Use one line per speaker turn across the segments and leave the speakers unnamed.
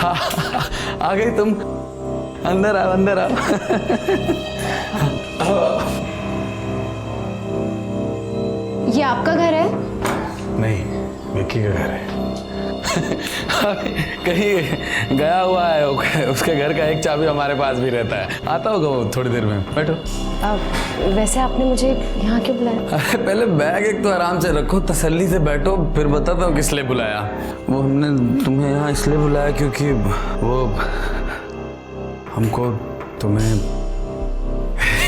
आ गई तुम। अंदर आओ, अंदर आओ।
ये आपका घर है?
नहीं, विक्की का घर है। कहीं गया हुआ है, उसके घर का एक चाबी हमारे पास भी रहता है। आता होगा वो थोड़ी देर में। बैठो।
वैसे आपने मुझे यहाँ क्यों बुलाया?
अरे पहले बैग एक तो आराम से रखो, तसल्ली से बैठो, फिर बताता हूँ किस लिए बुलाया। वो हमने तुम्हें यहाँ इसलिए बुलाया क्योंकि वो हमको तुम्हें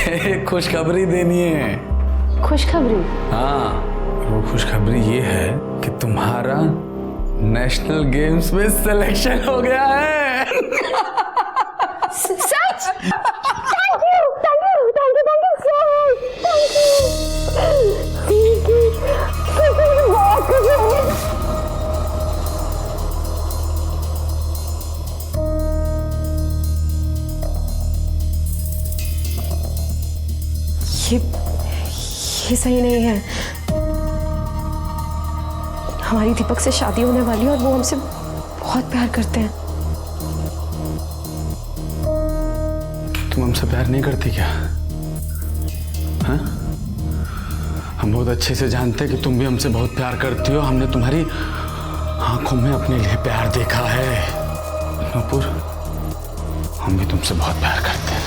एक खुशखबरी देनी है।
खुशखबरी?
हाँ, वो खुशखबरी ये है कि तुम्हारा नेशनल गेम्स में सिलेक्शन हो गया है।
सच? Thank you, thank you, thank you, thank you so much, thank you. बहुत खुशी हुई। ये सही नहीं है। हमारी दीपक से शादी होने वाली है और वो हमसे बहुत प्यार करते हैं।
तुम हमसे प्यार नहीं करती क्या? हाँ? हम बहुत अच्छे से जानते हैं कि तुम भी हमसे बहुत प्यार करती हो। हमने तुम्हारी आंखों में अपने लिए प्यार देखा है। नूपुर, हम भी तुमसे बहुत प्यार करते हैं।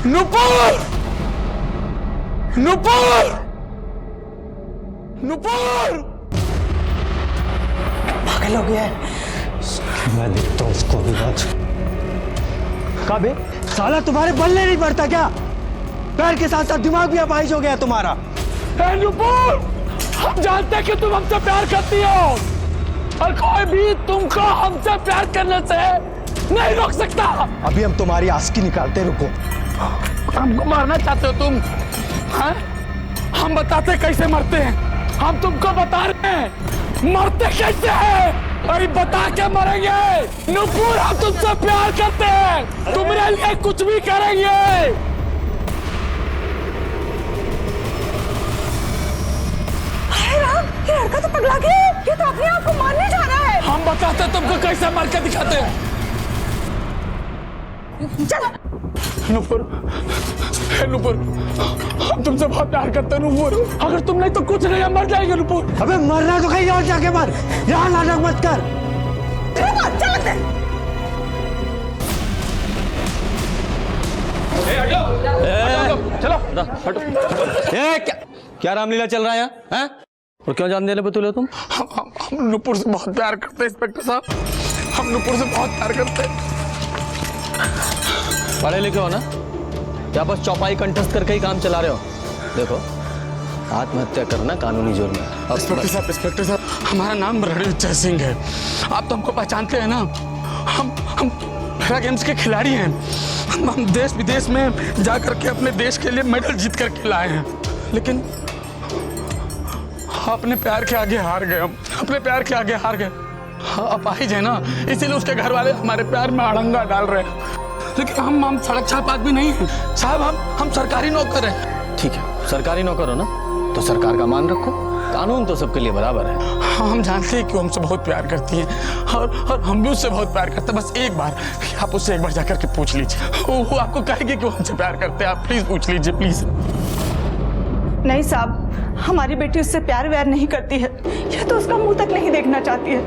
नूपुर! नूपुर! नूपुर!
पागल हो गया है। मैं देखता हूँ उसको भी आज। कबे साला तुम्हारे बल्ले नहीं पड़ता क्या? पैर के साथ साथ दिमाग भी अपाहिज हो गया तुम्हारा।
नूपुर, हम जानते हैं कि तुम हमसे प्यार करती हो और कोई भी तुमको हमसे प्यार करने से नहीं रोक सकता।
अभी हम तुम्हारी आस्की निकालते, रुको।
हमको मारना चाहते हो तुम? हाँ? हम बताते कैसे मरते हैं। हम तुमको बता रहे हैं मरते कैसे हैं। अरे बता के मरेंगे। नूपुर, हम तुमसे प्यार करते हैं, तुम्हारे लिए कुछ भी करेंगे।
हाय राम, ये लड़का तो पगला गया है। ये तो अपने आप को मारने जा रहा है।
हम बताते तुमको कैसे मार के दिखाते हैं।
चलो।
नूपुर, नूपुर, हम तुमसे बहुत प्यार करते हैं नूपुर। अगर तुम नहीं तो कुछ नहीं, हम मर जाएंगे नूपुर।
अबे मरना तो कहीं और जाके मर, यहाँ नाटक मत कर।
चल दे।
चलो हटो। क्या रामलीला चल रहा है यहाँ? हैं? और क्यों जान देने पे तुले तुम?
हम नूपुर से बहुत प्यार करते हैं इंस्पेक्टर साहब। हम नूपुर से बहुत प्यार करते हैं।
पढ़े लिखे हो ना? क्या बस चौपाई कंठस्थ करके ही काम चला रहे हो? देखो, आत्महत्या करना कानूनी जुर्म है।
इंस्पेक्टर साहब, हमारा नाम रणवीर सिंह है। आप तो हमको पहचानते हैं ना। हम पैरा गेम्स के खिलाड़ी हैं। हम देश विदेश में जा करके अपने देश के लिए मेडल जीत करके लाए हैं, लेकिन अपने प्यार के आगे हार गए। हम अपने प्यार के आगे हार गए। अपाहिज है ना, इसीलिए उसके घर वाले हमारे प्यार में अड़ंगा डाल रहे हैं। लेकिन हम सड़क छापाक भी नहीं है साहब। हम सरकारी नौकर हैं।
ठीक है, सरकारी नौकर हो ना, तो सरकार का मान रखो। कानून तो सबके लिए बराबर है।
हम जानते हैं कि वो हमसे बहुत प्यार करती है और हम भी उससे बहुत प्यार करते हैं। बस एक बार आप उससे एक बार जाकर के पूछ लीजिए। वो आपको कहेगी कि वो हमसे प्यार करते हैं। आप प्लीज पूछ लीजिए, प्लीज।
नहीं साहब, हमारी बेटी उससे प्यार व्यार नहीं करती है। यह तो उसका मुंह तक नहीं देखना चाहती है।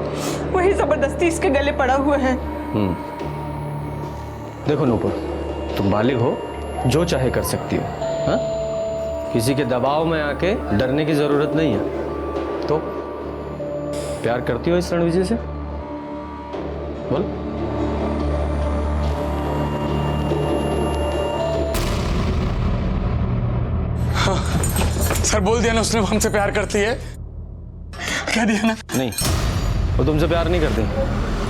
वही जबरदस्ती इसके गले पड़ा हुआ है।
देखो नूपुर, तुम बालिग हो, जो चाहे कर सकती हो। हाँ? किसी के दबाव में आके डरने की जरूरत नहीं है। तो प्यार करती हो इस रणविजय से? बोल।
हाँ, सर बोल दिया ना उसने, वो हमसे प्यार करती है। कह दिया ना।
नहीं, वो तुमसे प्यार नहीं करती।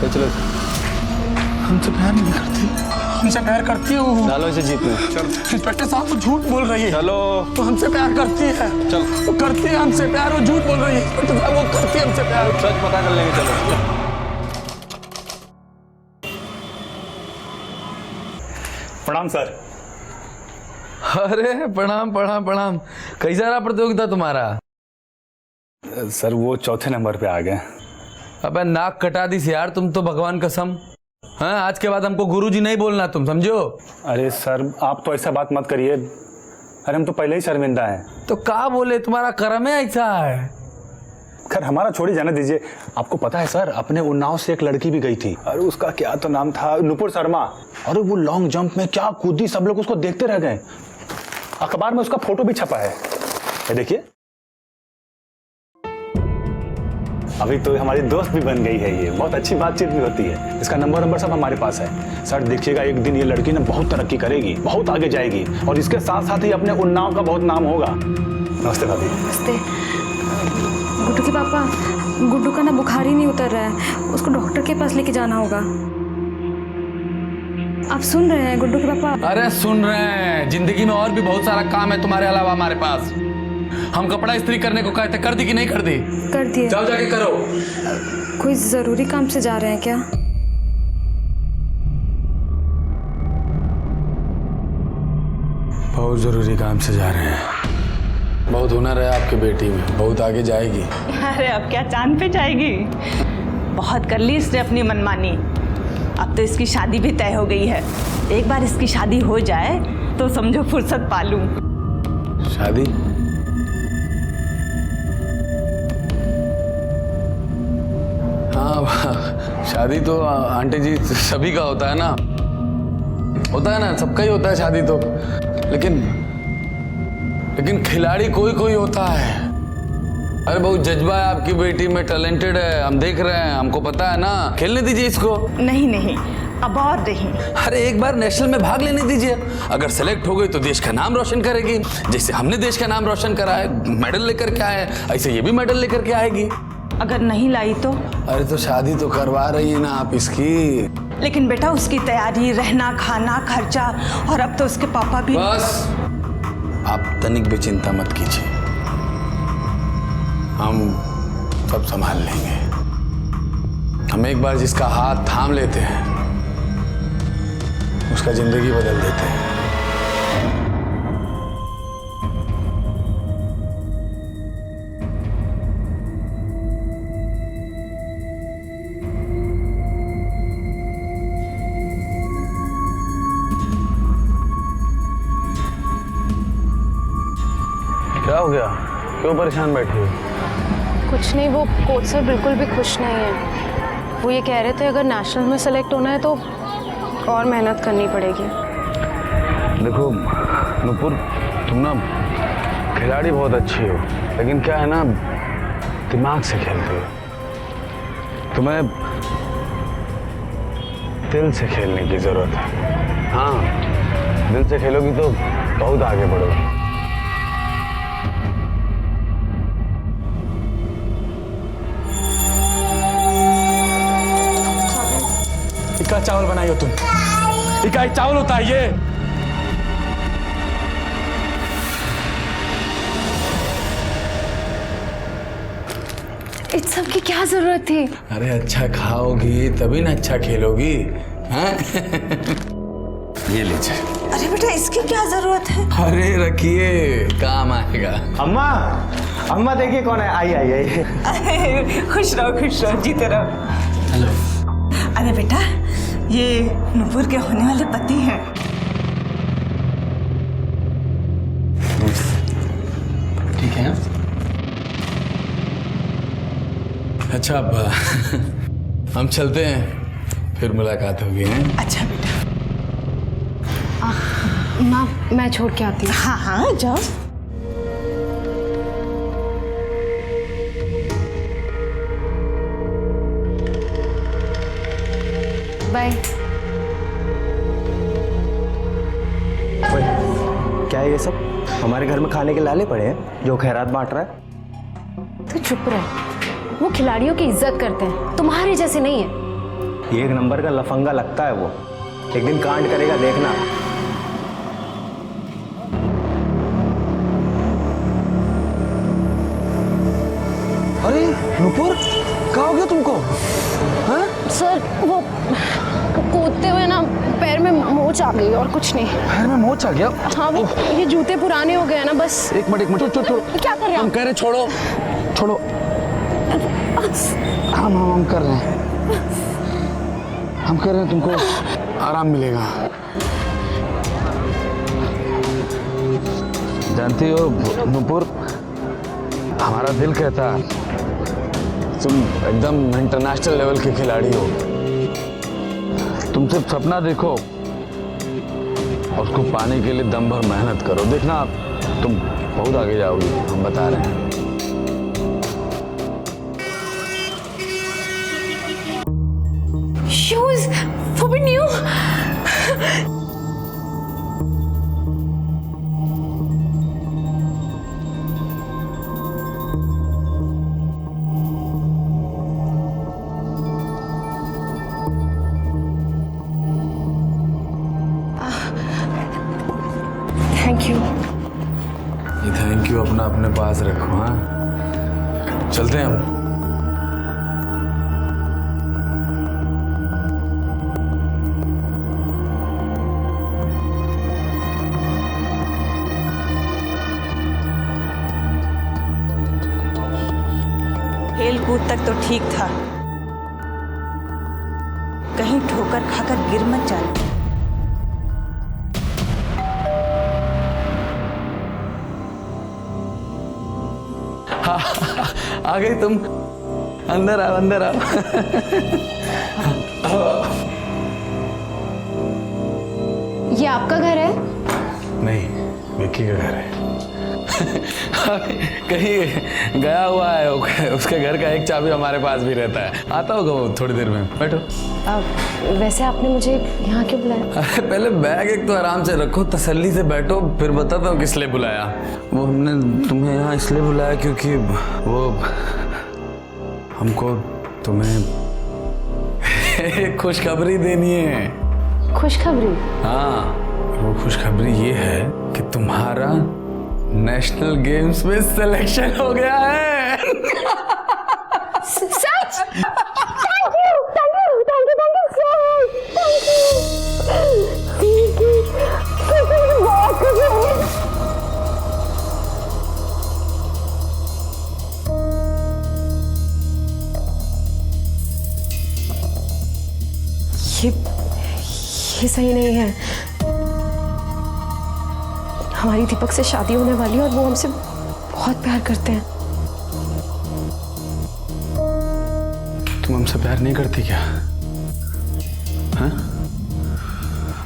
तो चलो,
हमसे प्यार नहीं करती। हमसे प्यार करती है वो।
डालो इसे जीप में। चलो।
इंस्पेक्टर साहब, वो झूठ बोल रही है।
चलो।
वो हमसे प्यार करती है।
चलो।
वो करती है हमसे प्यार, वो झूठ बोल रही है। इंस्पेक्टर साहब, वो करती है हमसे प्यार।
सच पता कर लेंगे। चलो।
प्रणाम सर।
अरे प्रणाम प्रणाम प्रणाम। कैसा रहा प्रतियोगिता तुम्हारा?
सर वो चौथे नंबर पे आ गए।
अबे नाक कटा दी से यार तुम तो, भगवान कसम। हाँ, आज के बाद हमको गुरुजी नहीं बोलना, तुम समझो।
अरे सर आप तो ऐसा बात मत करिए, अरे हम तो पहले ही शर्मिंदा हैं।
तो क्या बोले, तुम्हारा कर्म है ऐसा है।
खैर हमारा छोड़ी, जाने दीजिए। आपको पता है सर, अपने उन्नाव से एक लड़की भी गई थी, अरे उसका क्या तो नाम था, नुपुर शर्मा। अरे वो लॉन्ग जंप में क्या कूदी, सब लोग उसको देखते रह गए। अखबार में उसका फोटो भी छपा है, ये देखिए। अभी तो हमारी दोस्त भी बन गई है, ये बहुत अच्छी बातचीत भी होती है। इसका नंबर सब हमारे पास है। सर देखिएगा, एक दिन ये लड़की ना बहुत तरक्की करेगी, बहुत आगे जाएगी, और इसके साथ साथ ही अपने उन्नाव का बहुत नाम होगा। नमस्ते भाभी।
नमस्ते। गुड्डू के पापा, गुड्डू का ना बुखार ही नहीं उतर रहा है, उसको डॉक्टर के पास लेके जाना होगा। आप सुन रहे हैं गुड्डू के पापा?
अरे सुन रहे हैं, जिंदगी में और भी बहुत सारा काम है तुम्हारे अलावा हमारे पास। हम कपड़ा इस्त्री करने को कहते, कर दी कि नहीं कर दी?
कर दिए।
जाओ जाके करो।
कोई जरूरी काम से जा रहे हैं क्या?
बहुत जरूरी काम से जा रहे हैं। बहुत हुनर है आपकी बेटी में, बहुत आगे जाएगी।
अरे अब क्या चांद पे जाएगी, बहुत कर ली इसने अपनी मनमानी। अब तो इसकी शादी भी तय हो गई है। एक बार इसकी शादी हो जाए तो समझो फुर्सत पालूं।
शादी? हाँ, शादी तो आंटी जी सभी का होता है ना, सबका ही होता है शादी तो। लेकिन खिलाड़ी कोई कोई होता है। अरे बहुत जज्बा है आपकी बेटी में, टैलेंटेड है, हम देख रहे हैं, हमको पता है ना। खेलने दीजिए इसको।
नहीं नहीं, अब और नहीं।
अरे एक बार नेशनल में भाग लेने दीजिए, अगर सेलेक्ट हो गई तो देश का नाम रोशन करेगी। जैसे हमने देश का नाम रोशन करा है, मेडल लेकर के आए, ऐसे ये भी मेडल लेकर के आएगी।
अगर नहीं लाई तो?
अरे तो शादी तो करवा रही है ना आप इसकी।
लेकिन बेटा उसकी तैयारी, रहना खाना, खर्चा, और अब तो उसके पापा भी।
बस आप तनिक भी चिंता मत कीजिए, हम सब संभाल लेंगे। हम एक बार जिसका हाथ थाम लेते हैं उसका जिंदगी बदल देते हैं। क्या हो गया, क्यों परेशान बैठी हो?
कुछ नहीं, वो कोच सर बिल्कुल भी खुश नहीं है। वो ये कह रहे थे अगर नेशनल में सेलेक्ट होना है तो और मेहनत करनी पड़ेगी।
देखो नुपुर, तुम ना खिलाड़ी बहुत अच्छी हो, लेकिन क्या है ना, दिमाग से खेलते हो। तुम्हें दिल से खेलने की जरूरत है। हाँ, दिल से खेलोगी तो बहुत आगे बढ़ोगी।
इका चावल बनाई हो तुम? इका चावल होता है ये?
इस सब की क्या जरूरत थी?
अरे अच्छा खाओगी तभी ना अच्छा खेलोगी। हाँ? ये लीजिए।
अरे बेटा इसकी क्या जरूरत है?
अरे रखिए, काम आएगा।
अम्मा, अम्मा देखिए कौन है। आई आई आई।
खुश रहो जीते रहो।
हेलो।
अरे बेटा ये नुपुर के होने वाले पति हैं।
ठीक है। अच्छा अब हम चलते हैं, फिर मुलाकात होगी। हैं?
अच्छा बेटा।
माँ मैं छोड़ के आती हूँ।
हाँ हाँ जाओ।
बाय।
क्या है ये सब? हमारे घर में खाने के लाले पड़े हैं जो खैरात बांट रहा है।
तू चुप रह, वो खिलाड़ियों की इज्जत करते हैं, तुम्हारे जैसे नहीं है।
ये एक नंबर का लफंगा लगता है वो, एक दिन कांड करेगा देखना।
अरे नुपुर, क्या हो गया तुमको? हाँ?
सर वो कूदते हुए ना पैर में मोच आ गई और कुछ नहीं।
पैर में मोच आ गया?
हाँ वो ये जूते पुराने हो गए हैं ना बस।
एक मिनट छोड़ो।
क्या कर रहे
हम
हैं
कह रहे छोड़ो। हम कर रहे हैं। हम कह रहे हैं तुमको आराम मिलेगा। जानती हो नूपुर, हमारा दिल कहता है तुम एकदम इंटरनेशनल लेवल के खिलाड़ी हो। तुम सिर्फ सपना देखो और उसको पाने के लिए दम भर मेहनत करो, देखना तुम बहुत आगे जाओगी, हम बता रहे हैं।
शूज वो भी न्यू। Thank you.
ये थैंक यू अपना अपने पास रखो। हाँ चलते हैं हम।
खेल कूद तक तो ठीक था, कहीं ठोकर खाकर गिर मत जाना।
आ गई तुम, अंदर आओ अंदर आओ।
ये आपका घर है?
नहीं, विक्की का घर है। कहीं गया हुआ है, उसके घर का एक चाबी हमारे पास भी रहता है, आता होगा वो थोड़ी देर में। बैठो।
वैसे आपने मुझे यहाँ क्यों बुलाया?
अरे पहले बैग एक तो आराम से रखो, तसल्ली से बैठो, फिर बताता हूँ किस लिए बुलाया। वो हमने तुम्हें यहाँ इसलिए बुलाया क्योंकि वो हमको तुम्हें एक खुशखबरी देनी है।
खुशखबरी?
हाँ, वो खुशखबरी ये है कि तुम्हारा नेशनल गेम्स में सिलेक्शन हो गया है।
सच? Thank you so much. Thank you. बहुत खुशी हुई। ये सही नहीं है। हमारी दीपक से शादी होने वाली है और वो हमसे बहुत प्यार करते हैं।
तुम हमसे प्यार नहीं करती क्या? हाँ?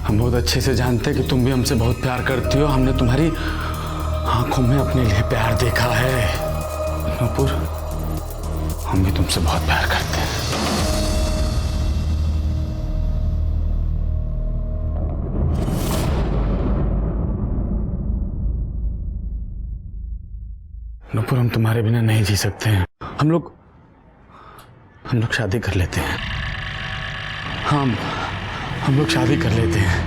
हम बहुत अच्छे से जानते हैं कि तुम भी हमसे बहुत प्यार करती हो। हमने तुम्हारी आंखों में अपने लिए प्यार देखा है। नूपुर, हम भी तुमसे बहुत प्यार करते हैं। नूपुर, हम तुम्हारे बिना नहीं जी सकते हैं। हम लोग शादी कर लेते हैं। हम लोग शादी कर लेते हैं।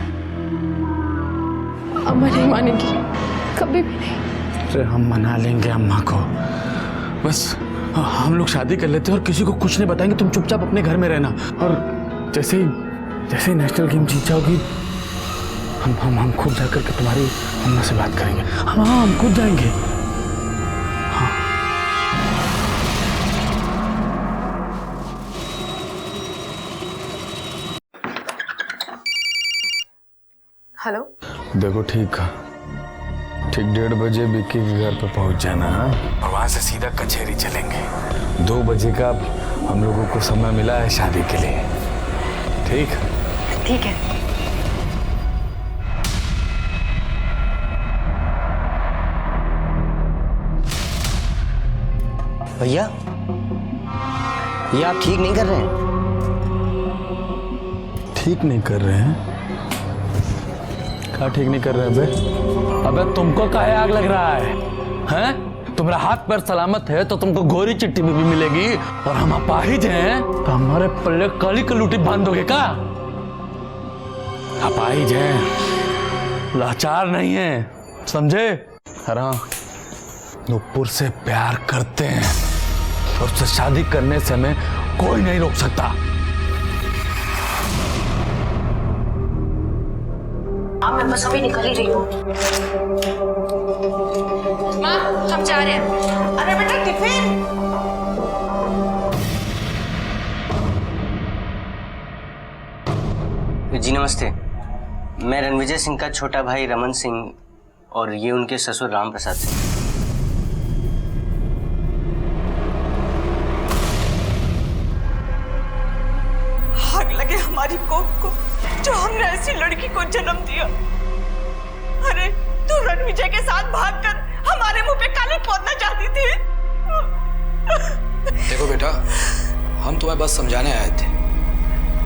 अम्मा नहीं मानेगी, कभी भी नहीं।
अरे हम मना लेंगे अम्मा को, बस हम लोग शादी कर लेते हैं और किसी को कुछ नहीं बताएंगे। तुम चुपचाप अपने घर में रहना और जैसे ही नेशनल गेम जीत जाओगी हम खुद जाकर के तुम्हारी अम्मा से बात करेंगे। हम खुद जाएंगे।
हेलो।
देखो ठीक 1:30 बजे विक्की के घर पे पहुंच जाना है और वहां से सीधा कचहरी चलेंगे। 2 बजे का हम लोगों को समय मिला है शादी के लिए। ठीक?
ठीक है।
भैया, ये आप ठीक नहीं कर रहे हैं।
ठीक नहीं कर रहे हैं? क्या ठीक नहीं कर रहे हैं? अबे तुमको काहे आग लग रहा है? हैं? तुम्हारा हाथ पैर सलामत है तो तुमको गोरी चिट्ठी भी मिलेगी और हम अपाहिज हैं तो हमारे पल्ले काली कलूटी बांध दोगे क्या? अपाहिज हैं, लाचार नहीं है, समझे? हाँ, नूपुर से प्यार करते हैं तो उससे शादी करने से हमें कोई नहीं रोक सकता।
हाँ मैं बस अभी निकल ही रही हूँ। माँ हम जा रहे हैं।
अरे बेटा टिफिन।
जी नमस्ते, मैं रणविजय सिंह का छोटा भाई रमन सिंह और ये उनके ससुर राम प्रसाद सिंह।
आग लगे हमारी कोख को जो हमने ऐसी लड़की को जन्म दिया। अरे तू रणविजय के साथ भागकर हमारे मुंह पे काली पोतना चाहती थी।
देखो बेटा, हम तुम्हें बस समझाने आए थे,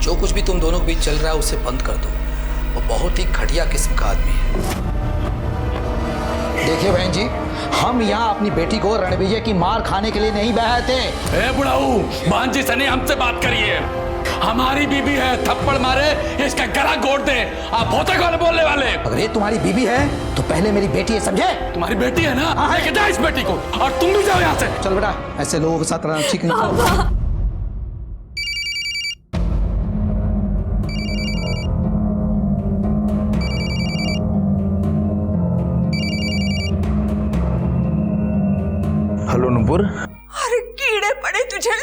जो कुछ भी तुम दोनों के बीच चल रहा है उसे बंद कर दो। वो बहुत ही घटिया किस्म का आदमी है। देखिए बहन जी, हम यहाँ अपनी बेटी को रणविजय की मार खाने के लिए नहीं बहाए थे।
ए बुढ़ाऊ, भांजी सनी हमसे बात करिए। हमारी बीबी है, थप्पड़ मारे इसका गला घोट दे। आप होते कौन बोलने वाले?
अगर ये तुम्हारी बीबी है तो पहले मेरी बेटी है, समझे?
तुम्हारी बेटी है ना, लेके जाओ इस बेटी को और तुम भी जाओ यहाँ से।
चल बेटा, ऐसे लोगों के साथ रहना ठीक नहीं।
हेलो नुपुर।
अरे कीड़े पड़े तुझे,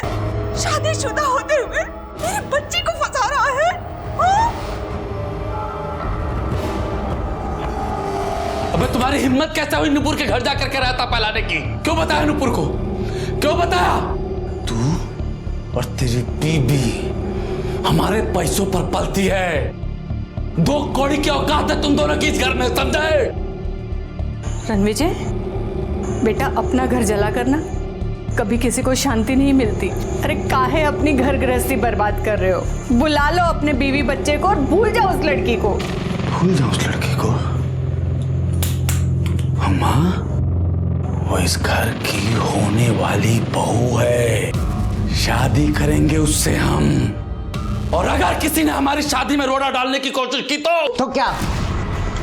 शादीशुदा होते हुए मेरी बच्ची को फंसा रहा है। हाँ?
अबे तुम्हारी हिम्मत कैसे हुई नुपुर के घर जाकर के रहता फैलाने की? क्यों बताया नुपुर को? क्यों बताया? तू और तेरी बीबी हमारे पैसों पर पलती है। 2 कौड़ी की औकात है तुम दोनों की इस घर में, समझे?
रणविजय बेटा, अपना घर जला करना कभी किसी को शांति नहीं मिलती। अरे काहे अपनी घर गृहस्थी बर्बाद कर रहे हो? बुला लो अपने बीवी बच्चे को और भूल जाओ उस लड़की को।
भूल जाओ उस लड़की को? अम्मा, वो इस घर की होने वाली बहू है। शादी करेंगे उससे हम। और अगर किसी ने हमारी शादी में रोड़ा डालने की कोशिश की तो
क्या?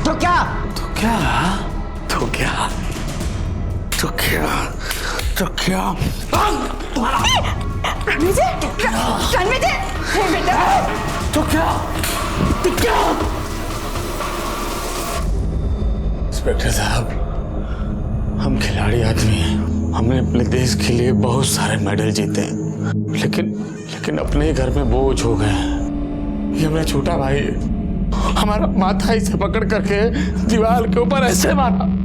तो क्या?
तो क्या? तो क्या? तो क्या? तो क्या?
रणविजय, रणविजय, हे बेटा।
तो क्या? तो क्या? इंस्पेक्टर साहब, हम खिलाड़ी आदमी हैं। हमने अपने देश के लिए बहुत सारे मेडल जीते हैं, लेकिन अपने ही घर में बोझ हो गए। ये मेरा छोटा भाई है। हमारा माथा इसे पकड़ करके दीवार के ऊपर ऐसे मारा।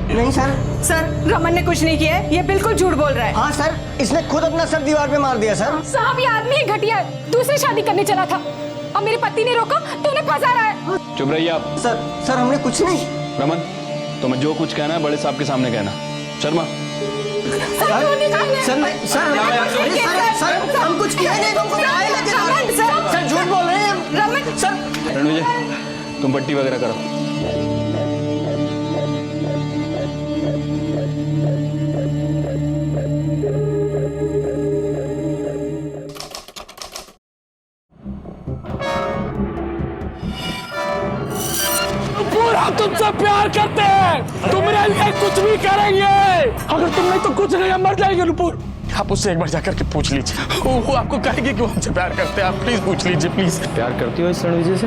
नहीं सर।
सर, रमन ने कुछ नहीं किया है, ये बिल्कुल झूठ बोल रहा है।
हाँ सर, इसने खुद अपना सर दीवार पे मार दिया सर।
साहब, ये आदमी ही घटिया है, दूसरी शादी करने चला था और मेरे पति ने रोका तो उन्हें फंसा रहा है।
चुप रहिए आप।
सर हमने कुछ नहीं।
रमन, तुम्हें जो कुछ कहना है बड़े साहब के सामने कहना। शर्मा,
सर हम कुछ किया नहीं, तुमको सर झूठ बोल रहे हैं रमन। सर
रणविजय, तुम पट्टी वगैरह करो।
पूरा तुमसे प्यार करते हैं, तुम्हारे लिए कुछ भी करेंगे। अगर तुम नहीं तो कुछ नहीं, मर जाएंगे नुपुर। आप उससे एक बार जाकर के पूछ लीजिए, वो आपको कहेगी कि वो हमसे प्यार करते हैं। आप प्लीज पूछ लीजिए, प्लीज।
प्यार करती हो इस रणविजय से?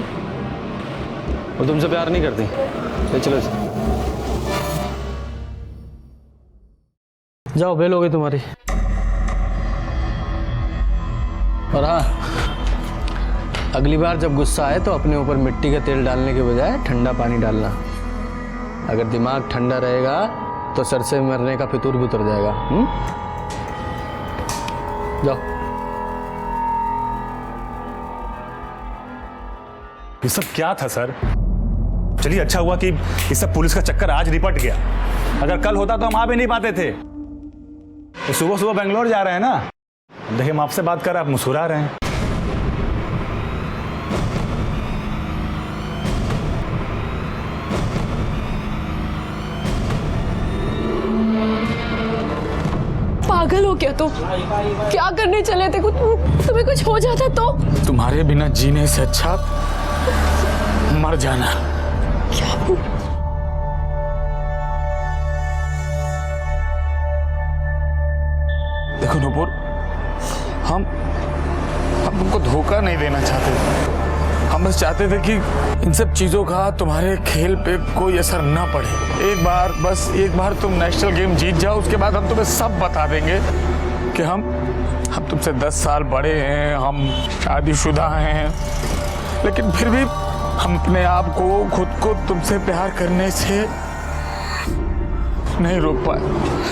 वो तुमसे प्यार नहीं करती? चलो जाओ, बेल हो गई तुम्हारी। और हाँ, अगली बार जब गुस्सा आए तो अपने ऊपर मिट्टी का तेल डालने के बजाय ठंडा पानी डालना। अगर दिमाग ठंडा रहेगा तो सर से मरने का फितूर भी उतर जाएगा। जाओ।
ये सब क्या था सर? चलिए अच्छा हुआ कि इस सब पुलिस का चक्कर आज निपट गया। अगर कल होता तो हम आ भी नहीं पाते थे। तो सुबह सुबह बेंगलोर जा रहे हैं ना, देखिए हम आपसे बात कर रहे हैं, आप मुस्कुरा रहे हैं।
पागल हो क्या तुम? क्या करने चले थे? तुम्हें कुछ हो जाता तो?
तुम्हारे बिना जीने से अच्छा मर जाना।
क्या?
देखो नुपुर, हम तुमको धोखा नहीं देना चाहते, हम बस चाहते थे कि इन सब चीज़ों का तुम्हारे खेल पे कोई असर ना पड़े। एक बार तुम नेशनल गेम जीत जाओ, उसके बाद हम तुम्हें सब बता देंगे कि हम तुमसे 10 साल बड़े हैं, हम शादीशुदा हैं, लेकिन फिर भी हम अपने आप को, खुद को तुमसे प्यार करने से नहीं रोक पाए।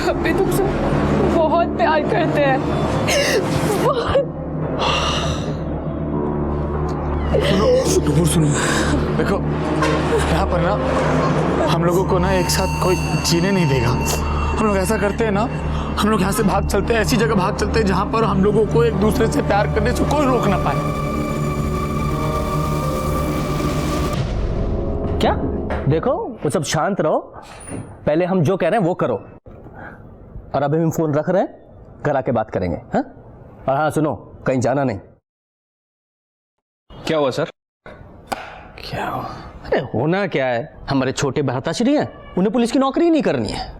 हम भी तुमसे बहुत प्यार करते हैं, बहुत।
सुनो, देखो यहाँ पर ना हम लोगों को ना एक साथ कोई जीने नहीं देगा। हम लोग ऐसा करते हैं ना, हम लोग यहाँ से भाग चलते हैं, ऐसी जगह भाग चलते हैं जहाँ पर हम लोगों को एक दूसरे से प्यार करने से कोई रोक ना पाए।
क्या? देखो वो सब शांत रहो, पहले हम जो कह रहे हैं वो करो, और अभी हम फोन रख रहे हैं, घर आके बात करेंगे। हाँ, और हाँ सुनो, कहीं जाना नहीं।
क्या हुआ सर?
क्या हुआ? अरे होना क्या है, हमारे छोटे भ्राताश्री हैं, उन्हें पुलिस की नौकरी ही नहीं करनी है।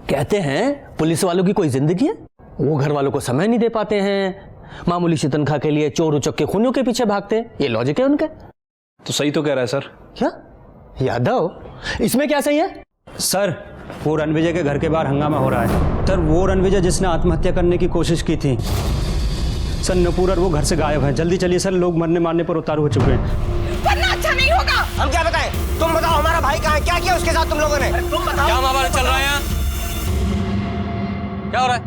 कहते हैं पुलिस वालों की कोई जिंदगी है, वो घर वालों को समय नहीं दे पाते हैं, मामूली सी तनख्वाह के लिए चोर उचक्के खूनियों के पीछे भागते हैं। ये लॉजिक है उनके।
तो सही तो कह रहा है सर।
क्या यादव, इसमें क्या सही है?
सर वो रणविजय के घर के बाहर हंगामा हो रहा है। सर वो रणविजय जिसने आत्महत्या करने की कोशिश की थी सर, नुपुर और वो घर से गायब है। जल्दी चलिए सर, लोग मरने मारने पर उतारू हो चुके हैं।
वरना अच्छा नहीं होगा।
हम क्या बताएं? तुम बताओ हमारा भाई कहाँ है? क्या किया उसके साथ तुम लोगों ने? तुम बताओ।
क्या मामला चल रहा है यहाँ? क्या हो रहा है?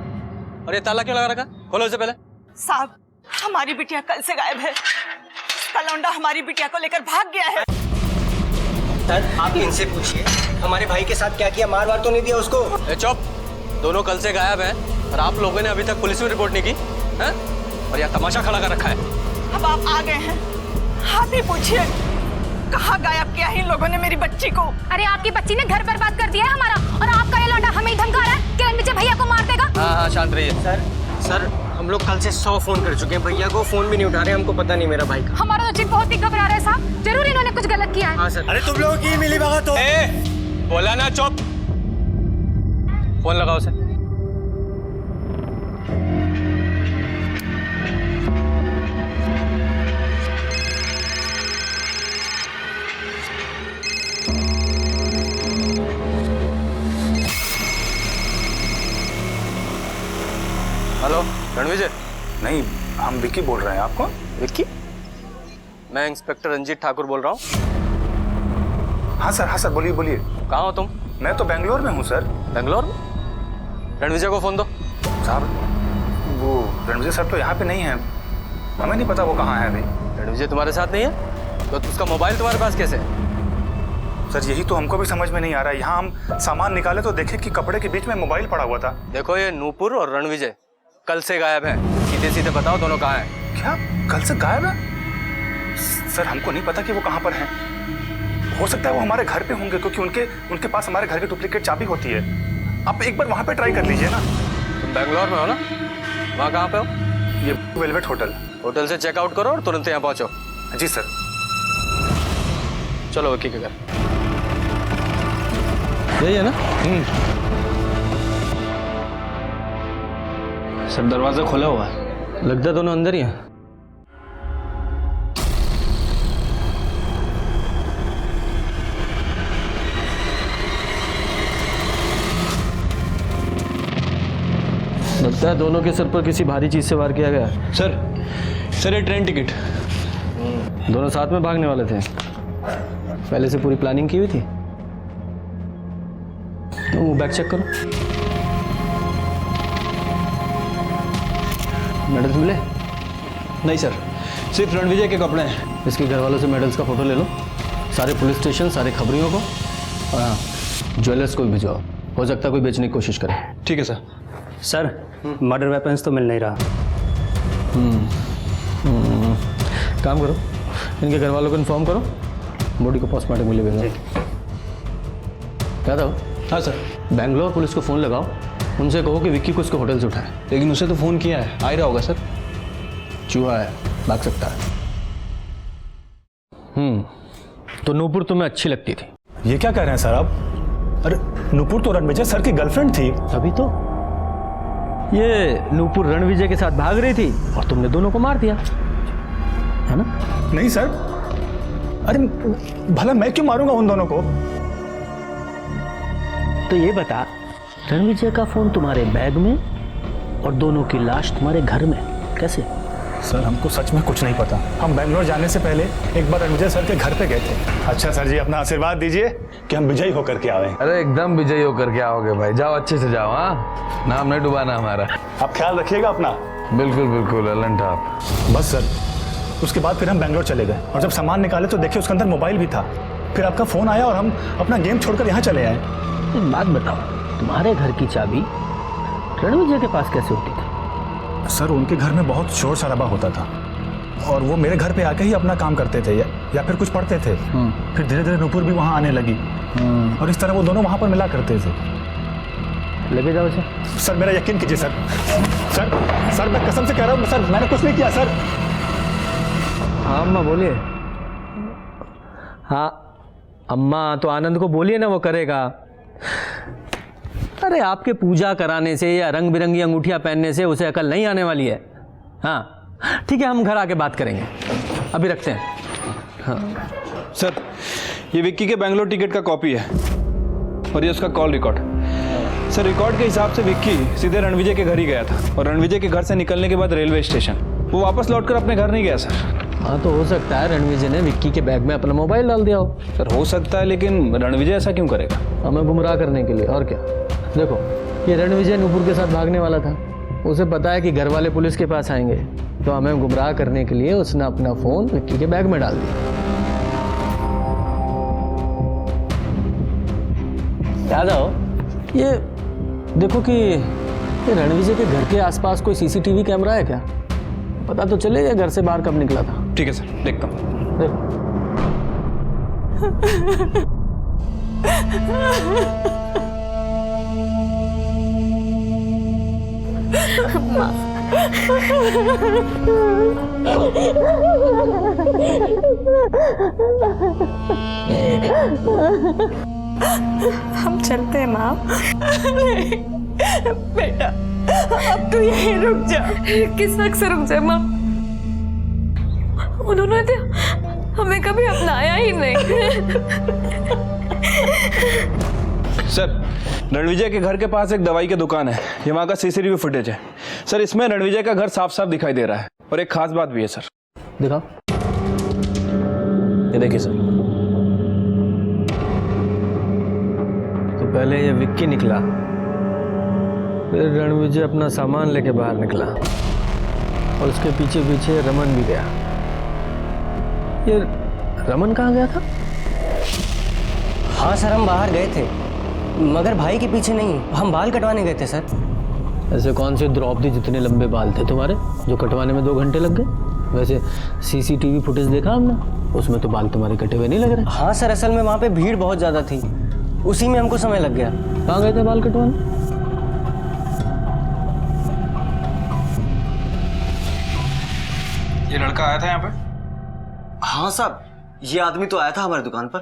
और ये ताला क्यों लगा रखा? खोलो इसे पहले।
साहब, हमारी बिटिया कल से गायब है। उसका लौंडा हमारी बिटिया को लेकर भाग गया है।
सर आप इनसे पूछिए हमारे भाई के साथ क्या किया, मार वार तो नहीं दिया उसको?
चुप, दोनों कल से गायब हैं और आप लोगों ने अभी तक पुलिस में रिपोर्ट नहीं की हैं? और यहाँ तमाशा खड़ा कर रखा है।
अब आप आ गए हैं, आप ही पूछिए कहाँ गायब किया है इन लोगों ने मेरी बच्ची को।
अरे आपकी बच्ची ने घर बर्बाद कर दिया है हमारा, और आपका ये लौंडा हमें धमका रहा है कि रणविजय भैया को मार देगा।
हाँ शांत रहिए।
सर हम लोग कल से 100 फोन कर चुके हैं, भैया को फोन भी नहीं उठा रहे। हमको पता नहीं मेरा भाई का।
हमारा तो चिप बहुत ही घबरा रहा है साहब, जरूर इन्होंने कुछ गलत किया है।
हाँ सर। अरे तुम लोगों की मिली भगत हो।
बोला ना चुप, फोन लगाओ उसे। हेलो रणविजय।
नहीं, हम विक्की बोल रहे हैं। आपको?
विक्की? मैं इंस्पेक्टर रंजीत ठाकुर बोल रहा हूँ।
हाँ सर, बोलिए बोलिए।
कहाँ हो तुम?
मैं तो बेंगलोर में हूँ सर।
बेंगलोर में? रणविजय को फोन दो।
साहब वो रणविजय सर तो यहाँ पे नहीं है, हमें नहीं पता वो कहाँ है अभी।
रणविजय तुम्हारे साथ नहीं है तो उसका मोबाइल तुम्हारे पास कैसे है?
सर यही तो हमको भी समझ में नहीं आ रहा है। यहाँ हम सामान निकाले तो देखे कि कपड़े के बीच में मोबाइल पड़ा हुआ था।
देखो ये नूपुर और रणविजय कल से गायब है, सीधे सीधे बताओ दोनों कहाँ हैं?
क्या कल से गायब है? सर हमको नहीं पता कि वो कहाँ पर हैं। हो सकता है वो हमारे घर पे होंगे, क्योंकि उनके पास हमारे घर की डुप्लीकेट चाबी होती है। आप एक बार वहाँ पे ट्राई कर लीजिए ना।
तुम बेंगलोर में हो ना? वहाँ कहाँ पे हो?
ये वेलवेट होटल।
होटल से चेकआउट करो और तुरंत यहाँ पहुँचो।
जी सर।
चलो विक्की के घर। यही है ना?
सर दरवाजा खुला हुआ है।
लगता है दोनों अंदर ही हैं। लगता है दोनों के सर पर किसी भारी चीज से वार किया गया है।
सर ये ट्रेन टिकट।
दोनों साथ में भागने वाले थे, पहले से पूरी प्लानिंग की हुई थी। तुम वो बैग चेक करो, मेडल्स मिले?
नहीं सर, सिर्फ रणविजय के कपड़े हैं।
इसके घर वालों से मेडल्स का फोटो ले लो, सारे पुलिस स्टेशन, सारे खबरियों को, और हाँ ज्वेलर्स को भी भिजवाओ, हो सकता है कोई बेचने की कोशिश करे।
ठीक है सर।
सर मर्डर वेपन्स तो मिल नहीं रहा।
काम करो, इनके घर वालों को इन्फॉर्म करो, बॉडी को पोस्टमार्टम के लिए भेजो। क्या था?
हाँ सर।
बेंगलोर पुलिस को फ़ोन लगाओ, उनसे कहो कि विक्की को उसके होटल से उठाए।
लेकिन उसे तो फ़ोन किया है, आ ही रहा होगा सर।
चूहा है, भाग सकता है। तो नूपुर तुम्हें अच्छी लगती थी?
ये क्या कह रहे हैं सर आप? अरे नूपुर तो रणविजय सर की गर्लफ्रेंड थी।
तभी तो ये नूपुर रणविजय के साथ भाग रही थी और तुमने दोनों को मार दिया।
है ना?
नहीं सर, अरे भला मैं क्यों मारूंगा उन दोनों को?
तो ये बता, रणविजय का फोन तुम्हारे बैग में और दोनों की लाश तुम्हारे घर में, कैसे?
सर हमको सच में कुछ नहीं पता। हम बैंगलोर जाने से पहले एक बार रणविजय सर के घर पे गए थे। अच्छा सर जी, अपना आशीर्वाद दीजिए कि हम विजयी होकर के आवे।
अरे एकदम विजयी होकर के आओगे भाई, जाओ अच्छे से जाओ। हाँ, नाम नहीं डुबाना हमारा।
आप ख्याल रखिएगा अपना।
बिल्कुल बिल्कुल अलन टॉप।
बस सर, उसके बाद फिर हम बैंगलोर चले गए और जब सामान निकाले तो देखिए उसके अंदर मोबाइल भी था। फिर आपका फोन आया और हम अपना गेम छोड़कर यहाँ चले आए।
एक बात बताओ, तुम्हारे घर की चाबी रणविजय के पास कैसे होती थी?
सर उनके घर में बहुत शोर शराबा होता था और वो मेरे घर पे आके ही अपना काम करते थे या फिर कुछ पढ़ते थे। फिर धीरे धीरे नुपुर भी वहाँ आने लगी और इस तरह वो दोनों वहाँ पर मिला करते थे।
लेके जाओ इसे।
सर मेरा यकीन कीजिए सर। सर सर मैं कसम से कह रहा हूँ सर, मैंने कुछ नहीं किया सर।
हाँ अम्मा बोलिए। हाँ अम्मा तो आनंद को बोलिए ना, वो करेगा। अरे आपके पूजा कराने से या रंग बिरंगी अंगूठियां पहनने से उसे अकल नहीं आने वाली है। हाँ ठीक है, हम घर आके बात करेंगे, अभी रखते हैं। हाँ
सर, ये विक्की के बेंगलोर टिकट का कॉपी है और ये उसका कॉल रिकॉर्ड। सर रिकॉर्ड के हिसाब से विक्की सीधे रणविजय के घर ही गया था और रणविजय के घर से निकलने के बाद रेलवे स्टेशन वो वापस लौटकर अपने घर नहीं गया सर।
हाँ तो हो सकता है रणविजय ने विक्की के बैग में अपना मोबाइल डाल दिया हो।
सर हो सकता है, लेकिन रणविजय ऐसा क्यों करेगा?
हमें गुमराह करने के लिए, और क्या। देखो ये रणविजय नुपुर के साथ भागने वाला था, उसे पता है कि घर वाले पुलिस के पास आएंगे, तो हमें गुमराह करने के लिए उसने अपना फोन विक्की के बैग में डाल दिया। याद आओ, ये देखो कि ये रणविजय के घर के आसपास कोई सीसीटीवी कैमरा है क्या? पता तो चले घर से बाहर कब निकला था।
ठीक है सर, देखता हूँ।
हम चलते हैं माँ। बेटा अब तू यहीं रुक जा। किस वक्त से रुक जाए माँ? उन्होंने तो हमें कभी अपनाया ही नहीं।
सर रणविजय के घर के पास एक दवाई की दुकान है, ये वहाँ का सीसीटीवी फुटेज है सर। इसमें रणविजय का घर साफ साफ दिखाई दे रहा है और एक खास बात भी है सर।
दिखाओ।
ये देखिए सर,
तो पहले ये विक्की निकला, फिर रणविजय अपना सामान लेके बाहर निकला और उसके पीछे पीछे रमन भी गया। ये रमन कहाँ गया था?
हाँ सर, हम बाहर गए थे मगर भाई के पीछे नहीं, हम बाल कटवाने गए थे सर।
ऐसे कौन से द्रौपदी जितने लंबे बाल थे तुम्हारे जो कटवाने में 2 घंटे लग गए? वैसे सीसीटीवी फुटेज देखा हमने, उसमें तो बाल तुम्हारे कटे हुए नहीं लग रहे।
हाँ सर, असल में वहाँ पे भीड़ बहुत ज़्यादा थी, उसी में हमको समय लग गया।
कहाँ गए थे बाल कटवाने?
ये लड़का आया था यहाँ पे?
हाँ साहब, ये आदमी तो आया था हमारी दुकान पर।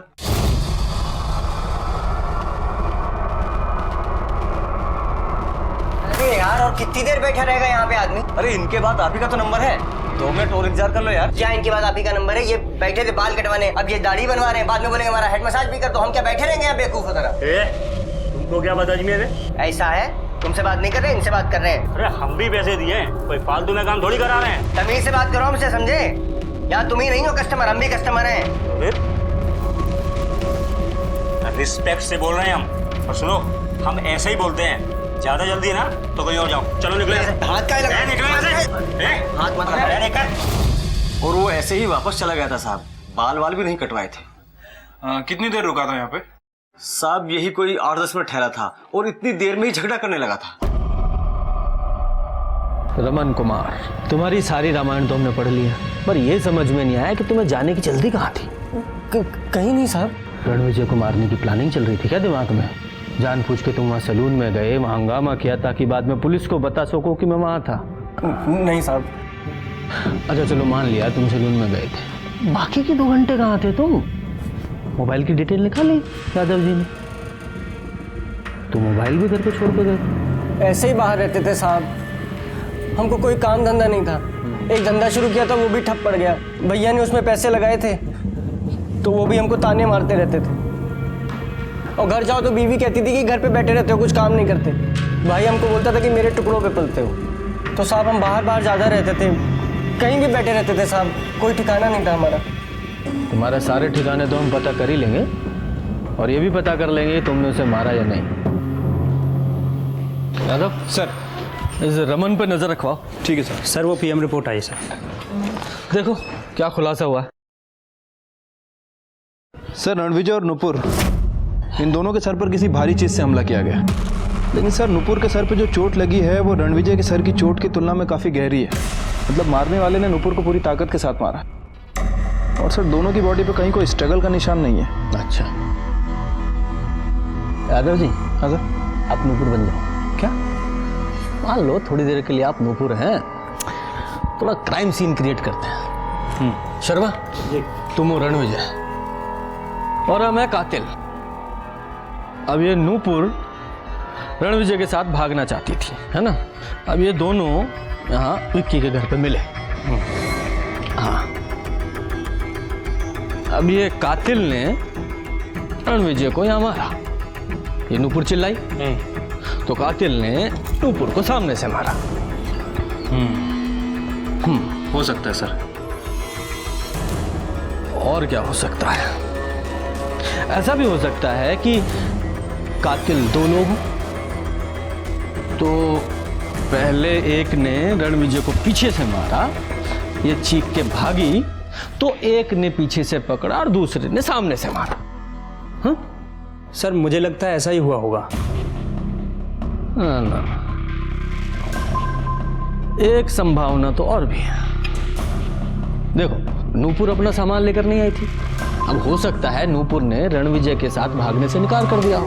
अरे यार, और कितनी देर बैठा रहेगा यहाँ पे आदमी? अरे इनके बाद आप ही का तो नंबर है, 2 मिनट और इंतजार कर लो यार। क्या इनके बाद आप ही का नंबर है? ये बैठे थे बाल कटवाने, अब ये दाढ़ी बनवा रहे हैं, बाद में बोलेंगे हमारा हेड मसाज भी कर दो। हम क्या बैठे रहेंगे यहाँ बेवकूफ तरह?
तुमको क्या पता अजमेर?
ऐसा है, तुमसे बात नहीं कर रहे, इनसे बात कर रहे हैं।
अरे हम भी पैसे दिए, कोई फालतू में काम थोड़ी करा रहे हैं।
तमीज से बात करो हमसे, समझे? यार तुम ही नहीं हो कस्टमर, हम भी कस्टमर हैं।
रिस्पेक्ट से बोल रहे हैं हम, और सुनो हम ऐसे ही बोलते हैं। ज्यादा जल्दी है ना तो कहीं और जाओ। चलो निकले।
हाथ का लगा,
निकले,
हाथ मत लगा। और वो ऐसे ही वापस चला गया था साहब, बाल वाल भी नहीं कटवाए थे।
कितनी देर रुका था यहाँ पे?
साहब यही कोई 8-10 मिनट ठहरा था और इतनी देर में ही झगड़ा करने लगा था।
रमन कुमार, तुम्हारी सारी रामायण तो हमने पढ़ लिया, पर यह समझ में नहीं आया कि तुम्हें जाने की जल्दी कहाँ थी?
कहीं नहीं साहब।
रणविजय को मारने की प्लानिंग चल रही थी क्या दिमाग में? जानबूझ के तुम वहाँ सैलून में गए, वहाँ हंगामा किया ताकि बाद में पुलिस को बता सको कि मैं वहाँ था?
नहीं साहब।
अच्छा चलो मान लिया तुम सैलून में गए थे, बाकी के 2 घंटे कहाँ थे तुम? मोबाइल की डिटेल निकाली यादव जी ने, तो मोबाइल भी घर पे छोड़ के गए?
ऐसे ही बाहर रहते थे साहब, हमको कोई काम धंधा नहीं था। एक धंधा शुरू किया था वो भी ठप पड़ गया। भैया ने उसमें पैसे लगाए थे तो वो भी हमको ताने मारते रहते थे। और घर जाओ तो बीवी कहती थी कि घर पे बैठे रहते हो, कुछ काम नहीं करते। भाई हमको बोलता था कि मेरे टुकड़ों पे पलते हो। तो साहब हम बाहर ज़्यादा रहते थे, कहीं भी बैठे रहते थे साहब, कोई ठिकाना नहीं था हमारा।
तुम्हारे सारे ठिकाने तो हम पता कर ही लेंगे और ये भी पता कर लेंगे कि तुमने उसे मारा या नहीं। यादव
सर,
इस रमन पे नजर रखवाओ।
ठीक है सर।
सर वो पीएम रिपोर्ट आई सर।
देखो क्या खुलासा हुआ।
सर रणविजय और नुपुर, इन दोनों के सर पर किसी भारी चीज से हमला किया गया। लेकिन सर नुपुर के सर पे जो चोट लगी है वो रणविजय के सर की चोट की तुलना में काफी गहरी है। मतलब मारने वाले ने नुपुर को पूरी ताकत के साथ मारा। और सर दोनों की बॉडी पे कहीं कोई स्ट्रगल का निशान नहीं है।
अच्छा यादव जी।
हाँ सर।
आप नूपुर बन जाओ। क्या? मान लो थोड़ी देर के लिए आप नूपुर हैं, थोड़ा क्राइम सीन क्रिएट करते हैं। शर्मा तुम हो रणविजय और मैं कातिल। अब ये नूपुर रणविजय के साथ भागना चाहती थी, है ना। अब ये दोनों यहाँ विक्की के घर पे मिले। हाँ, अब ये कातिल ने रणविजय को यहाँ मारा। ये नूपुर चिल्लाई तो कातिल ने नूपुर को सामने से मारा।
हो सकता है सर।
और क्या हो सकता है? ऐसा भी हो सकता है कि कातिल दो लोग हों। तो पहले एक ने रणविजय को पीछे से मारा, ये चीख के भागी, तो एक ने पीछे से पकड़ा और दूसरे ने सामने से मारा। हाँ?
सर मुझे लगता है ऐसा ही हुआ होगा।
ना, एक संभावना तो और भी है। देखो नूपुर अपना सामान लेकर नहीं आई थी। अब हो सकता है नूपुर ने रणविजय के साथ भागने से इनकार कर दिया हो।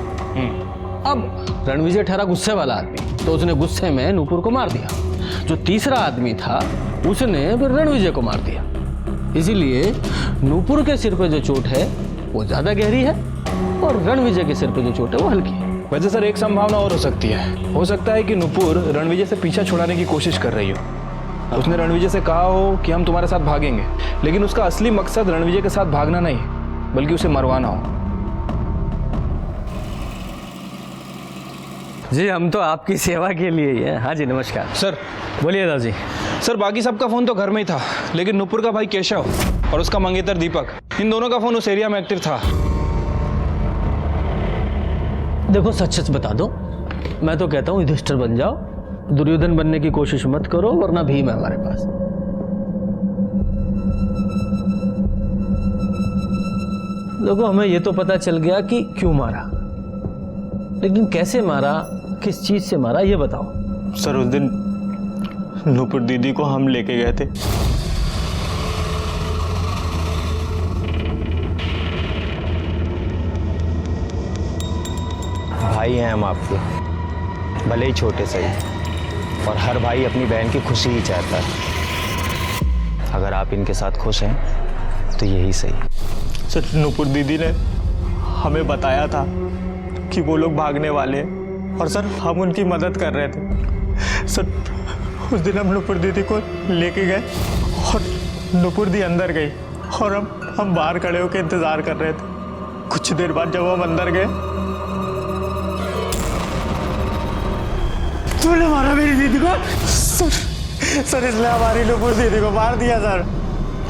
अब रणविजय ठहरा गुस्से वाला आदमी, तो उसने गुस्से में नूपुर को मार दिया। जो तीसरा आदमी था उसने फिर रणविजय को मार दिया। इसीलिए नूपुर के सिर पे जो चोट है वो ज्यादा गहरी है और रणविजय के सिर पे जो चोट है वो हल्की है।
वैसे सर एक संभावना और हो सकती है। हो सकता है कि नुपुर रणविजय से पीछा छुड़ाने की कोशिश कर रही हो। उसने रणविजय से कहा हो कि हम तुम्हारे साथ भागेंगे, लेकिन उसका असली मकसद रणविजय के साथ भागना नहीं बल्कि उसे मरवाना हो।
जी हम तो आपकी सेवा के लिए ही है। हाँ जी नमस्कार
सर।
बोलिए दादा जी।
सर बाकी सबका फोन तो घर में ही था, लेकिन नुपुर का भाई केशव और उसका मंगेतर दीपक, इन दोनों का फोन उस एरिया में एक्टिव था।
देखो सच सच बता दो। मैं तो कहता हूँ युधिष्ठिर बन जाओ, दुर्योधन बनने की कोशिश मत करो, वरना भीम है हमारे पास। देखो हमें ये तो पता चल गया कि क्यों मारा, लेकिन कैसे मारा, किस चीज से मारा, ये बताओ।
सर उस दिन नूपुर दीदी को हम लेके गए थे।
भाई हैं हम आपके, भले ही छोटे सही, और हर भाई अपनी बहन की खुशी ही चाहता है। अगर आप इनके साथ खुश हैं तो यही सही।
सर नूपुर दीदी ने हमें बताया था कि वो लोग भागने वाले हैं और सर हम उनकी मदद कर रहे थे। सर उस दिन हम नूपुर दीदी को लेके गए और नूपुर दी अंदर गई और हम बाहर खड़े होकर इंतज़ार कर रहे थे। कुछ देर बाद जब हम अंदर गए, तूने मारा मेरी दीदी को। सर इसलिए हमारी नूपुर दीदी को मार दिया सर।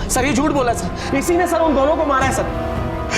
सर ये झूठ बोला सर, इसी ने सर उन दोनों को मारा है सर।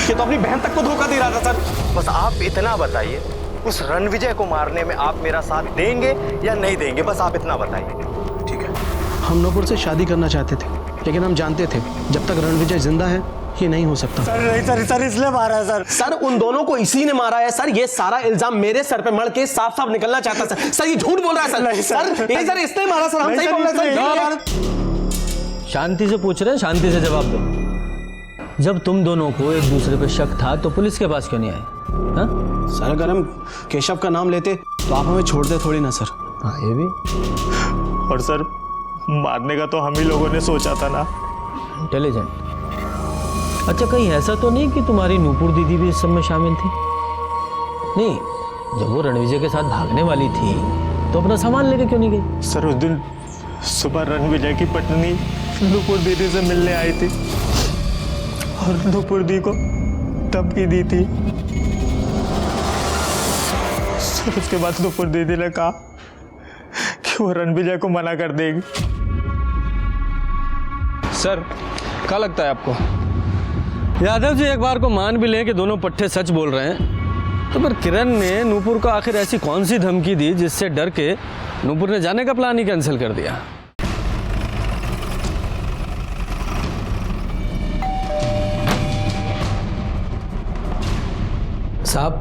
ये तो अपनी बहन तक को धोखा दे रहा था सर।
बस आप इतना बताइए, उस रणविजय को मारने में आप मेरा साथ देंगे या नहीं देंगे, बस आप इतना बताइए।
ठीक है। हम नूपुर से शादी करना चाहते थे, लेकिन हम जानते थे जब तक रणविजय जिंदा है ये नहीं हो सकता।
सर नहीं सर इसलिए मारा है सर।
सर उन दोनों को इसी ने मारा है सर। ये सारा इल्जाम मेरे सर पे मड़ के साफ साफ निकलना चाहता सर। सर ये झूठ बोल रहा है सर।
नहीं सर,
सर इसने मारा सर, हम सही बोल रहे हैं सर।
शांति से पूछ रहे हैं, शांति से जवाब दो। जब तुम दोनों को एक दूसरे पे शक था तो पुलिस के पास क्यों नहीं आए? हाँ?
सर अगर हम केशव का नाम लेते तो आप हमें छोड़ते थोड़ी ना सर।
हाँ ये भी।
और सर मारने का तो हम ही लोगों ने सोचा था ना।
इंटेलिजेंट। अच्छा कहीं ऐसा तो नहीं कि तुम्हारी नूपुर दीदी भी इस सब में शामिल थी? नहीं, जब वो रणविजय के साथ भागने वाली थी तो अपना सामान लेके क्यों नहीं गई?
सर उस दिन सुबह रणविजय की पत्नी नुपुर दीदी से मिलने आई थी और नुपुर दी को धमकी दी थी। सर उसके बाद नुपुर दीदी ने कहा कि वो रणविजय को मना कर देगी।
सर क्या लगता है आपको, यादव जी एक बार को मान भी लें कि दोनों पट्टे सच बोल रहे हैं, तो फिर किरण ने नूपुर को आखिर ऐसी कौन सी धमकी दी जिससे डर के नूपुर ने जाने का प्लान ही कैंसिल कर दिया?
साहब,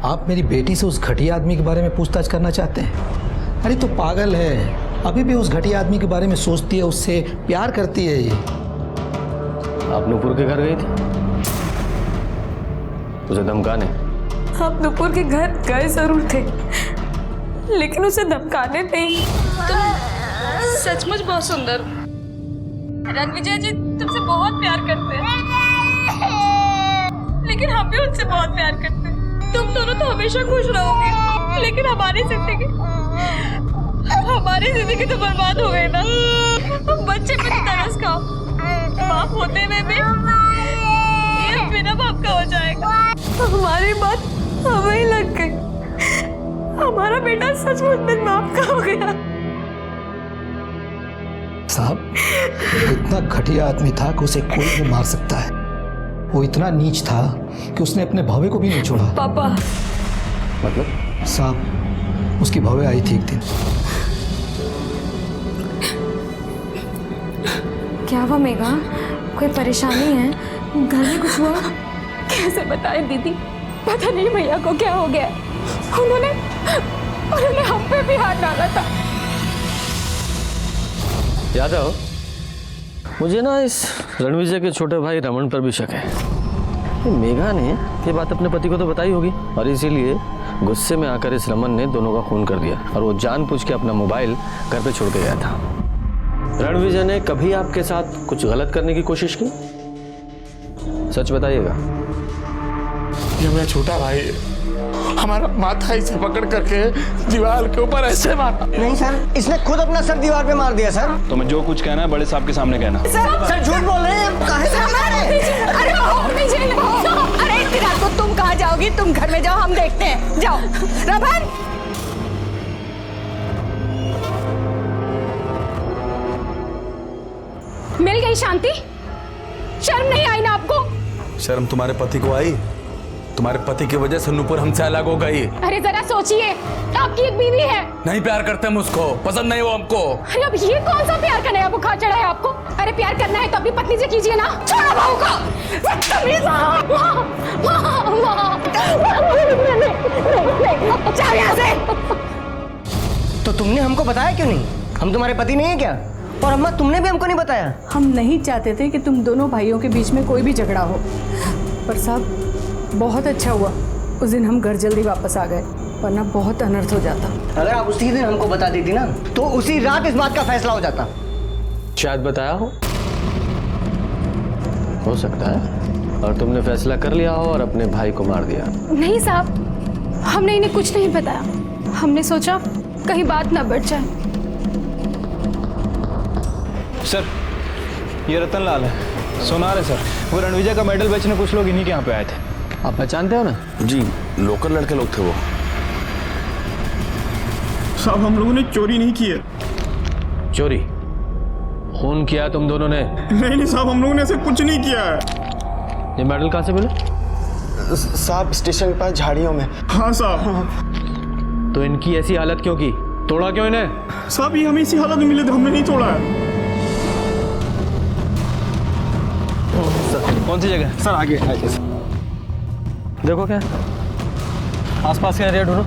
आप मेरी बेटी से उस घटिया आदमी के बारे में पूछताछ करना चाहते हैं? अरे तो पागल है, अभी भी उस घटिया आदमी के बारे में सोचती है, उससे प्यार करती है। ये
आप नूपुर के घर गई थी उसे धमकाने?
आप नुपुर के घर गए जरूर थे, लेकिन उसे धमकाने नहीं। तुम सचमुच बहुत सुंदर। रणविजय जी तुमसे बहुत प्यार करते हैं, लेकिन हम भी उनसे बहुत प्यार करते हैं। तुम दोनों तो हमेशा खुश रहोगे, लेकिन हमारी जिंदगी तो बर्बाद हो गई ना। बच्चे पे तरस खाओ, बाप होते हुए भी ये बिना बाप का हो जाएगा। हमारी बात हमें ही लग गई, हमारा बेटा सचमुच बिन बाप का हो गया।
साहब, इतना घटिया आदमी था कि उसे कोई भी मार सकता है। वो इतना नीच था कि उसने अपने भावे को भी नहीं छोड़ा।
पापा
मतलब? साहब, उसकी भावे आई थी एक दिन।
क्या हुआ मेघा, कोई परेशानी है? घर में कुछ हुआ?
कैसे बताएं दीदी, पता नहीं भैया को क्या हो गया। उन्होंने हम पे भी हाथ डाला था।
यादव, मुझे ना इस रणविजय के छोटे भाई रमन पर भी शक है। ये मेघा ने ये बात अपने पति को तो बताई होगी, और इसीलिए गुस्से में आकर इस रमन ने दोनों का खून कर दिया, और वो जानबूझ के अपना मोबाइल घर पे छोड़ के गया था। रणविजय ने कभी आपके साथ कुछ गलत करने की कोशिश की? सच बताइएगा।
ये मेरा छोटा भाई हमारा माथा इसे पकड़ करके दीवार के ऊपर ऐसे मारा।
नहीं सर, इसने खुद अपना सर दीवार पे मार दिया सर।
तो मैं जो कुछ कहना है बड़े साहब के सामने कहना।
सर झूठ बोल रहे हैं।
अरे इतनी रात को तुम कहाँ जाओगी? तुम घर में जाओ, हम देखते हैं। जाओ रमन। मिल गई शांति? शर्म नहीं आई ना आपको?
शर्म तुम्हारे पति को आई? तुम्हारे पति की वजह से नूपुर हमसे अलग हो गई।
अरे जरा सोचिए, आपकी एक बीवी है।
नहीं प्यार करते हम उसको, पसंद नहीं वो हमको।
अरे अब ये कौन सा प्यार का नया बुखार चढ़ा है आपको? अरे प्यार करना है तो अपनी पत्नी से कीजिए ना। छोड़ो बहू को।
यहाँ से। तो तुमने हमको बताया क्यों नहीं? हम तुम्हारे पति नहीं है क्या? और अम्मा, तुमने भी हमको नहीं बताया।
हम नहीं चाहते थे कि तुम दोनों भाइयों के बीच में कोई भी झगड़ा हो, पर साहब बहुत अच्छा हुआ उस दिन हम घर जल्दी वापस आ गए, वरना बहुत अनर्थ हो जाता।
अगर आप उसी दिन हमको बता देती ना, तो उसी रात इस बात का फैसला हो जाता।
शायद बताया हो सकता है, और तुमने फैसला कर लिया हो और अपने भाई को मार दिया।
नहीं साहब, हमने इन्हें कुछ नहीं बताया। हमने सोचा कहीं बात ना बढ़ जाए।
सर, ये रतन लाल है, सोनार है सर। वो रणविजय का मेडल बेचने कुछ लोग इन्हीं के यहाँ पे आए थे।
आप पहचानते हो ना?
जी, लोकल लड़के लोग थे वो।
साहब, हम लोगों ने चोरी नहीं की है।
चोरी? खून किया तुम दोनों ने?
नहीं साहब, हम लोगों ने ऐसे कुछ नहीं किया है।
ये मेडल कहाँ से मिला?
साहब, स्टेशन पर झाड़ियों में। हाँ साहब।
तो इनकी ऐसी हालत क्यों की? तोड़ा क्यों इन्हें?
साहब, ये हमें इसी हालत में मिले थे, हमने नहीं तोड़ा है।
कौन सी जगह?
सर आगे
देखो क्या आसपास का एरिया ढूंढो।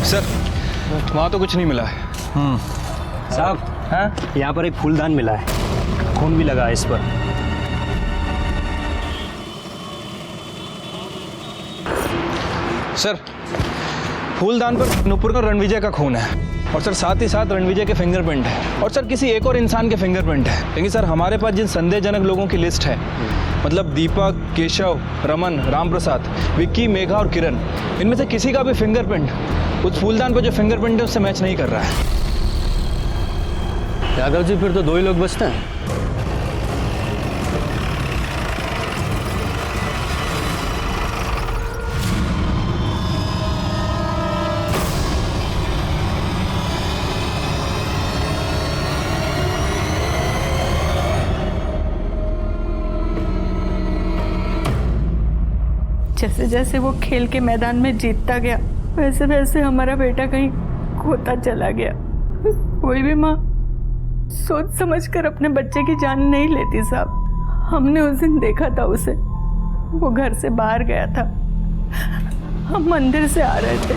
सर, वहाँ तो कुछ नहीं मिला है।
साहब, हाँ, यहाँ पर एक फूलदान मिला है, खून भी लगा है इस पर।
सर, फूलदान पर नुपुर का रणविजय का खून है। और सर साथ ही साथ रणविजय के फिंगरप्रिंट है और सर किसी एक और इंसान के फिंगरप्रिंट है। लेकिन सर हमारे पास जिन संदेहजनक लोगों की लिस्ट है, मतलब दीपक, केशव, रमन, रामप्रसाद, विक्की, मेघा और किरण, इनमें से किसी का भी फिंगरप्रिंट उस फूलदान पर जो फिंगरप्रिंट है उससे मैच नहीं कर रहा है।
यादव जी, फिर तो 2 ही लोग बचते हैं।
जैसे जैसे वो खेल के मैदान में जीतता गया, वैसे वैसे हमारा बेटा कहीं खोता चला गया। कोई भी माँ सोच समझकर अपने बच्चे की जान नहीं लेती साहब। हमने उस दिन देखा था उसे, वो घर से बाहर गया था। हम मंदिर से आ रहे थे,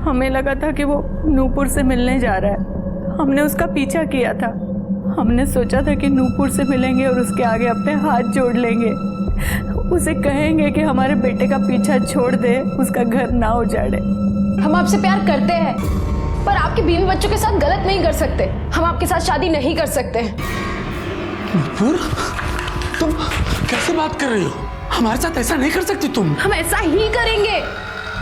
हमें लगा था कि वो नूपुर से मिलने जा रहा है। हमने उसका पीछा किया था। हमने सोचा था कि नूपुर से मिलेंगे और उसके आगे अपने हाथ जोड़ लेंगे, उसे कहेंगे कि हमारे बेटे का पीछा छोड़ दे, उसका घर ना उजाड़े।
हम आपसे प्यार करते हैं, पर आपके बीवी बच्चों के साथ गलत नहीं कर सकते। हम आपके साथ शादी नहीं कर सकते।
नूपुर, तुम कैसे बात कर रही हो? हमारे साथ ऐसा नहीं कर सकती तुम।
हम ऐसा ही करेंगे,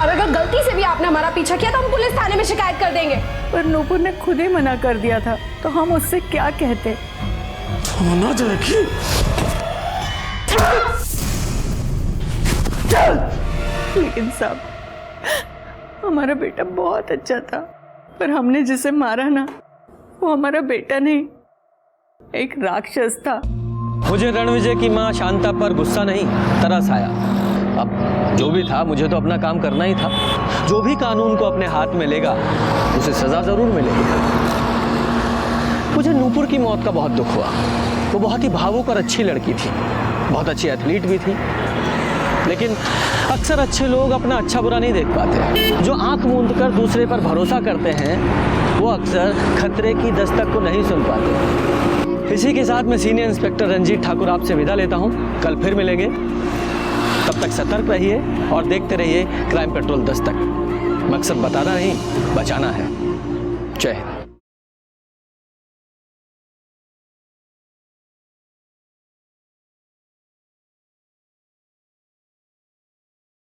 और अगर गलती से भी आपने हमारा पीछा किया तो हम पुलिस थाने में शिकायत कर देंगे।
पर नूपुर ने खुद ही मना कर दिया था, तो हम उससे क्या कहते?
होना जाएगी।
लेकिन साहब, हमारा बेटा बहुत अच्छा था, पर हमने जिसे मारा ना, वो हमारा बेटा नहीं, एक राक्षस था।
मुझे रणविजय की मां शांता पर गुस्सा नहीं, तरस आया। अब जो भी था, मुझे तो अपना काम करना ही था। जो भी कानून को अपने हाथ में लेगा उसे सजा जरूर मिलेगी। मुझे नूपुर की मौत का बहुत दुख हुआ। वो बहुत ही भावुक और अच्छी लड़की थी, बहुत अच्छी एथलीट भी थी। लेकिन अक्सर अच्छे लोग अपना अच्छा बुरा नहीं देख पाते। जो आंख मूंद कर दूसरे पर भरोसा करते हैं, वो अक्सर खतरे की दस्तक को नहीं सुन पाते। इसी के साथ मैं सीनियर इंस्पेक्टर रंजीत ठाकुर आपसे विदा लेता हूं। कल फिर मिलेंगे, तब तक सतर्क रहिए और देखते रहिए क्राइम पेट्रोल दस्तक। मकसद बताना नहीं, बचाना है। जय हिंद।